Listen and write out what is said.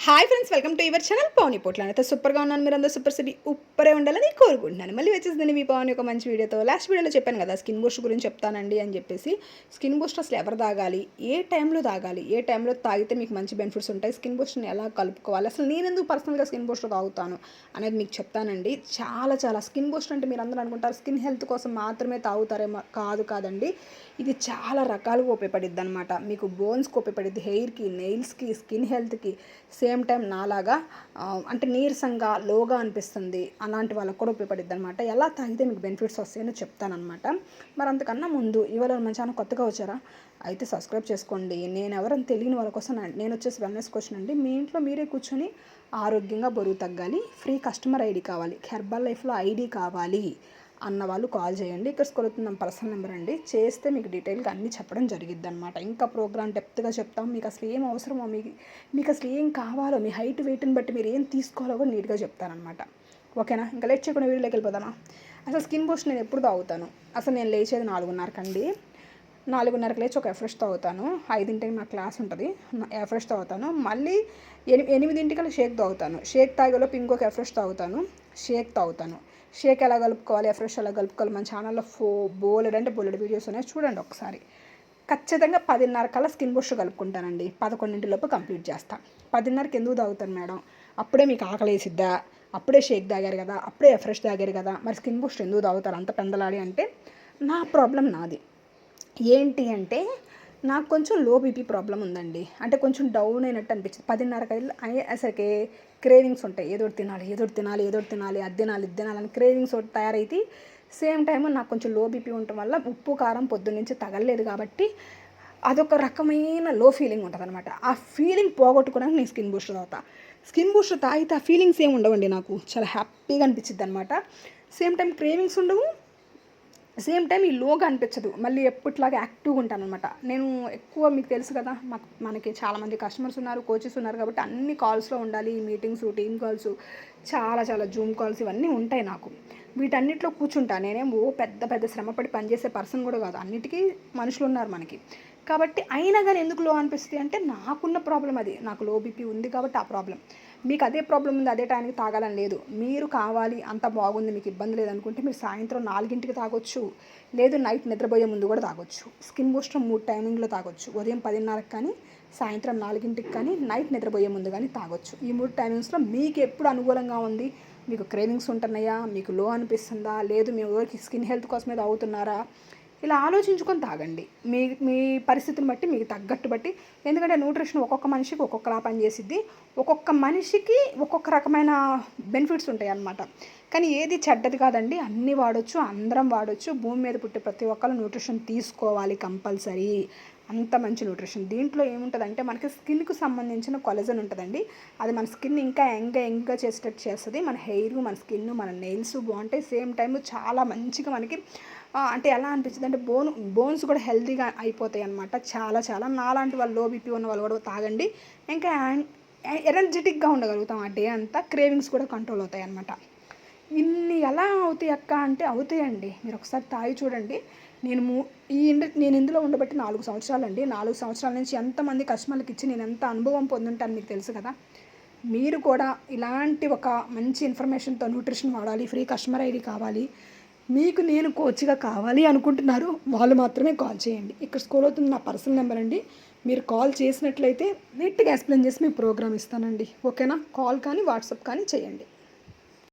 Hi friends, welcome to your channel Pavani Potla. అయితే సూపర్గా ఉన్నాను. మీరు అందరూ సూపర్ సిటీ ఉప్పరే ఉండాలని కోరుకుంటున్నాను. మళ్ళీ వచ్చేసింది మీ పవన్ ఒక మంచి వీడియోతో. లాస్ట్ వీడియోలో చెప్పాను కదా, స్కిన్ బూస్ట్ గురించి చెప్తానండి అని చెప్పేసి. స్కిన్ బూస్ట్ అసలు ఎవరు తాగాలి, ఏ టైంలో తాగాలి, ఏ టైంలో తాగితే మీకు మంచి బెనిఫిట్స్ ఉంటాయి, స్కిన్ బూస్ట్ని ఎలా కలుపుకోవాలి, అసలు నేను ఎందుకు పర్సనల్గా స్కిన్ బూస్ట్ తాగుతాను అనేది మీకు చెప్తానండి. చాలా స్కిన్ బూస్ట్ అంటే మీరు అందరూ అనుకుంటారు స్కిన్ హెల్త్ కోసం మాత్రమే తాగుతారేమో. కాదండి, ఇది చాలా రకాలుగా ఉపయోగపడిద్ది అనమాట. మీకు బోన్స్కి ఉపయోగపడిద్ది, హెయిర్కి, నెయిల్స్కి, స్కిన్ హెల్త్కి. సేమ్ టైం నాలాగా అంటే నీరసంగా లోగా అనిపిస్తుంది అలాంటి వాళ్ళకు కూడా ఉపయోగపడిద్ది అనమాట. ఎలా తాగితే మీకు బెనిఫిట్స్ వస్తాయని చెప్తానమాట. మరి అంతకన్నా ముందు ఇవాళ మన ఛానల్ కొత్తగా వచ్చారా అయితే సబ్స్క్రైబ్ చేసుకోండి. నేను ఎవరైనా తెలియని వాళ్ళ కోసం నేను వచ్చేసి వెల్నెస్ కోచ్ అండి. మీ ఇంట్లో మీరే కూర్చొని ఆరోగ్యంగా బరువు తగ్గాలి, ఫ్రీ కస్టమర్ ఐడి కావాలి, హెర్బల్ లైఫ్లో ఐడి కావాలి అన్న వాళ్ళు కాల్ చేయండి. ఇక్కడ స్కూల్ అవుతుంది నా పర్సనల్ నెంబర్ అండి. చేస్తే మీకు డీటెయిల్గా అన్నీ చెప్పడం జరిగిద్ది అనమాట. ఇంకా ప్రోగ్రామ్ డెప్త్గా చెప్తాం. మీకు అసలు ఏం అవసరమో, మీకు అసలు ఏం కావాలో, మీ హైట్ వెయిట్ని బట్టి మీరు ఏం తీసుకోవాలో కూడా నీట్గా చెప్తానమాట. ఓకేనా? ఇంకా లేట్ చేయకుండా వీడియోలోకి వెళ్ళిపోదామా. అసలు స్కిన్ బూస్ట్ నేను ఎప్పుడు తాగుతాను, అసలు నేను లేచేది 4:30 4:30 లేచి ఒక ఎఫ్రెష్ తాగుతాను. 5ంటికి నా క్లాస్ ఉంటుంది, ఎఫ్రెష్ తాగుతాను. మళ్ళీ 8ంటికల్లా షేక్ తాగుతాను. షేక్ తాగేలోపు ఇంకొక ఎఫ్రెష్ తాగుతాను, షేక్ తాగుతాను. షేక్ ఎలా కలుపుకోవాలి, ఎఫ్రెష్ ఎలా కలుపుకోవాలి మన ఛానల్లో బోలెడు వీడియోస్ ఉన్నాయి, చూడండి ఒకసారి. ఖచ్చితంగా 10:30 కల్లా స్కిన్ బూస్ట్ కలుపుకుంటానండి. 11 కంప్లీట్ చేస్తాను. 10:30కి ఎందుకు తాగుతాను మేడం, అప్పుడే మీకు ఆకలి వేసిద్దా, అప్పుడే షేక్ తాగారు కదా, అప్పుడే ఎఫ్రెష్ తాగారు కదా, మరి స్కిన్ బూస్ట్ ఎందుకు తాగుతారు అంత పెందలాడి అంటే, నా ప్రాబ్లం నాది. ఏంటి అంటే నాకు కొంచెం లో బీపీ ప్రాబ్లం ఉందండి. అంటే కొంచెం డౌన్ అయినట్టు అనిపించింది. 10:30 అసలుకి క్రేవింగ్స్ ఉంటాయి, ఏదో తినాలి అది తినాలి అని క్రేవింగ్స్ తయారైతే. సేమ్ టైం నాకు కొంచెం లో బీపీ ఉండటం వల్ల ఉప్పు కారం పొద్దున్నుంచి తగలలేదు కాబట్టి అదొక రకమైన లో ఫీలింగ్ ఉంటుంది అనమాట. ఆ ఫీలింగ్ పోగొట్టుకోవడానికి నేను స్కిన్ బూస్ట్ తాగుతా. స్కిన్ బూస్ట్ తాగితే ఆ ఫీలింగ్స్ ఏమి ఉండవండి, నాకు చాలా హ్యాపీగా అనిపించింది అనమాట. సేమ్ టైం క్రేవింగ్స్ ఉండవు, సేమ్ టైం ఈ లోగా అనిపించదు. మళ్ళీ ఎప్పటిలాగా యాక్టివ్గా ఉంటాను అనమాట. నేను ఎక్కువ మీకు తెలుసు కదా, మనకి చాలామంది కస్టమర్స్ ఉన్నారు, కోచెస్ ఉన్నారు కాబట్టి అన్ని కాల్స్లో ఉండాలి. మీటింగ్స్, టీమ్ కాల్స్, చాలా జూమ్ కాల్స్ ఇవన్నీ ఉంటాయి నాకు. వీటన్నిటిలో కూర్చుంటా. నేనేం పెద్ద శ్రమపడి పనిచేసే పర్సన్ కూడా కాదు. అన్నిటికీ మనుషులు ఉన్నారు మనకి. కాబట్టి అయినా కానీ ఎందుకు లో అనిపిస్తుంది అంటే నాకున్న ప్రాబ్లం అది. నాకు లో బీపీ ఉంది కాబట్టి ఆ ప్రాబ్లం. మీకు అదే ప్రాబ్లం ఉంది, అదే టైంకి తాగాలని లేదు. మీరు కావాలి అంత బాగుంది, మీకు ఇబ్బంది లేదనుకుంటే మీరు సాయంత్రం 4ంటికి తాగొచ్చు, లేదు నైట్ నిద్రపోయే ముందు కూడా తాగొచ్చు. స్కిన్ బూస్టర్ 3 టైమింగ్లో తాగొచ్చు. ఉదయం 10:30కి కానీ, సాయంత్రం 4ంటికి కానీ, నైట్ నిద్రపోయే ముందు కానీ తాగొచ్చు. ఈ 3 టైమింగ్స్లో మీకు ఎప్పుడు అనుకూలంగా ఉంది, మీకు క్రేవింగ్స్ ఉంటున్నాయా, మీకు లో అనిపిస్తుందా, లేదు మీ ఊరికి స్కిన్ హెల్త్ కోసమే తాగుతున్నారా, ఇలా ఆలోచించుకొని తాగండి. మీ పరిస్థితిని బట్టి, మీకు తగ్గట్టు బట్టి. ఎందుకంటే న్యూట్రిషన్ ఒక్కొక్క మనిషికి ఒక్కొక్కలా పనిచేసిద్ది, ఒక్కొక్క మనిషికి ఒక్కొక్క రకమైన బెనిఫిట్స్ ఉంటాయి అన్నమాట. కానీ ఏది చెడ్డది కాదండి, అన్నీ వాడచ్చు, అందరం వాడచ్చు. భూమి మీద పుట్టే ప్రతి ఒక్కరు న్యూట్రిషన్ తీసుకోవాలి కంపల్సరీ. అంత మంచి న్యూట్రిషన్. దీంట్లో ఏముంటుందంటే మనకి స్కిన్కు సంబంధించిన కొలజన్ ఉంటుందండి. అది మన స్కిన్ ఇంకా యంగ్గా చేసేటట్టు చేస్తుంది. మన హెయిర్, మన స్కిన్, మన నెయిల్స్ బాగుంటాయి. సేమ్ టైం చాలా మంచిగా మనకి అంటే ఎలా అనిపించింది అంటే బోన్స్ కూడా హెల్తీగా అయిపోతాయి అనమాట. చాలా నాలాంటి వాళ్ళు, లో బీపీ ఉన్న వాళ్ళు కూడా తాగండి. ఇంకా ఎనర్జెటిక్గా ఉండగలుగుతాం ఆ డే అంతా. క్రేవింగ్స్ కూడా కంట్రోల్ అవుతాయి అనమాట. ఇన్ని ఎలా అవుతాయి అక్క అంటే అవుతాయండి. మీరు ఒకసారి తాగి చూడండి. నేను ఇందులో ఉండబట్టి 4 సంవత్సరాలండి. 4 సంవత్సరాల నుంచి ఎంతమంది కస్టమర్లకు ఇచ్చి నేను ఎంత అనుభవం పొందుంటాను మీకు తెలుసు కదా. మీరు కూడా ఇలాంటి ఒక మంచి ఇన్ఫర్మేషన్తో న్యూట్రిషన్ వాడాలి, ఫ్రీ కస్టమర్ ఐడి కావాలి, మీకు నేను కోచ్గా కావాలి అనుకుంటున్నారు వాళ్ళు మాత్రమే కాల్ చేయండి. ఇక్కడ స్కూల్ అవుతుంది నా పర్సనల్ నెంబర్ అండి. మీరు కాల్ చేసినట్లయితే నీట్గా ఎక్స్ప్లెయిన్ చేసి మీ ప్రోగ్రామ్ ఇస్తానండి. ఓకేనా? కాల్ కానీ వాట్సాప్ కానీ చేయండి.